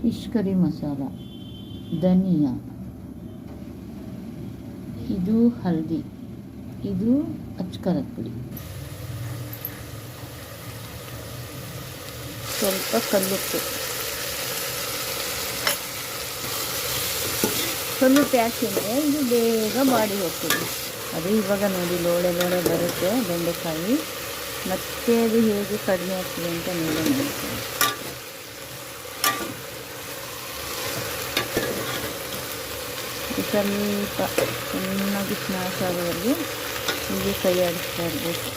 Fish curry masala, ಧನಿಯಾ, ಇದು ಹಲ್ದಿ, ಇದು ಅಚ್ಕಾರದ ಪುಡಿ, ಸ್ವಲ್ಪ ಕಲ್ಲುಪ್ಪು. ಕಲ್ಲುಪ್ಪು ಯಾಕೆಂದರೆ ಇದು ಬೇಗ ಬಾಡಿ ಹೋಗ್ತದೆ. ಅದು ಇವಾಗ ನೋಡಿ ಲೋಳೆ ಲೋಳೆ ಬರುತ್ತೆ ಬೆಂಡೆಕಾಯಿ, ಮತ್ತೆ ಅದು ಹೇಗೆ ಕಡಿಮೆ ಆಗ್ತದೆ ಅಂತ ನೀವೇ ನೋಡ್ತೀವಿ. ಸ್ವಲ್ಪ ಚೆನ್ನಾಗಿ ಸ್ಮ್ಯಾಶ್ ಆಗೋವರೆಗೆ ಹೀಗೆ ಕೈ ಆಡಿಸ್ತಾ ಇರಬೇಕು.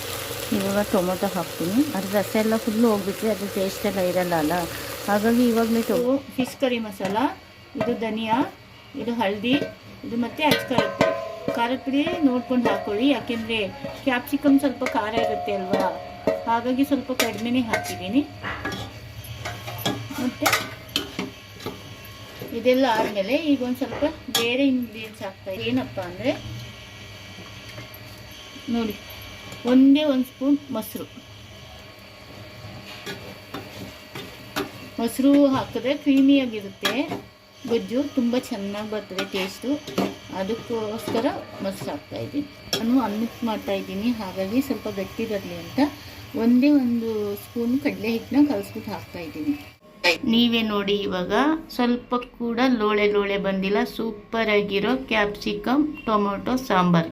ಇವಾಗ ಟೊಮೊಟೊ ಹಾಕ್ತೀನಿ. ಅದು ರಸ ಎಲ್ಲ ಫುಲ್ಲು ಹೋಗ್ಬಿಟ್ರೆ ಅದು ಟೇಸ್ಟ್ ಎಲ್ಲ ಇರಲ್ಲ ಅಲ್ಲ, ಹಾಗಾಗಿ ಇವಾಗಲೇ ಫಿಶ್ ಕರಿ ಮಸಾಲ, ಇದು ಧನಿಯಾ, ಇದು ಹಳದಿ, ಇದು ಮತ್ತು ಖಾರದ ಪುಡಿ ನೋಡ್ಕೊಂಡು ಹಾಕ್ಕೊಳ್ಳಿ. ಯಾಕೆಂದರೆ ಕ್ಯಾಪ್ಸಿಕಮ್ ಸ್ವಲ್ಪ ಖಾರ ಇರುತ್ತೆ ಅಲ್ವಾ, ಹಾಗಾಗಿ ಸ್ವಲ್ಪ ಕಡಿಮೆನೇ ಹಾಕಿದ್ದೀನಿ. ಮತ್ತು ಇದೆಲ್ಲ ಆದಮೇಲೆ ಈಗ ಒಂದು ಸ್ವಲ್ಪ ಬೇರೆ ಇಂಗ್ರೀಡಿಯೆಂಟ್ಸ್ ಹಾಕ್ತಾಯಿದೆ. ಏನಪ್ಪ ಅಂದರೆ ನೋಡಿ, ಒಂದೇ ಒಂದು ಸ್ಪೂನ್ ಮೊಸರು ಹಾಕಿದ್ರೆ ಕ್ರೀಮಿಯಾಗಿರುತ್ತೆ, ಗೊಜ್ಜು ತುಂಬ ಚೆನ್ನಾಗಿ ಬರ್ತದೆ ಟೇಸ್ಟು. ಅದಕ್ಕೋಸ್ಕರ ಮೊಸರು ಹಾಕ್ತಾಯಿದ್ದೀನಿ. ನಾನು ಅನ್ನಕ್ಕೆ ಮಾಡ್ತಾಯಿದ್ದೀನಿ, ಹಾಗಾಗಿ ಸ್ವಲ್ಪ ಗಟ್ಟಿ ಬರಲಿ ಅಂತ ಒಂದೇ ಒಂದು ಸ್ಪೂನ್ ಕಡಲೆ ಹಿಟ್ಟನ್ನ ಕಲಸ್ಬಿಟ್ಟು ಹಾಕ್ತಾಯಿದ್ದೀನಿ. ನೀವೇ ನೋಡಿ, ಇವಾಗ ಸ್ವಲ್ಪ ಕೂಡ ಲೋಳೆ ಲೋಳೆ ಬಂದಿಲ್ಲ. ಸೂಪರಾಗಿರೋ ಕ್ಯಾಪ್ಸಿಕಮ್ ಟೊಮೊಟೊ ಸಾಂಬಾರು.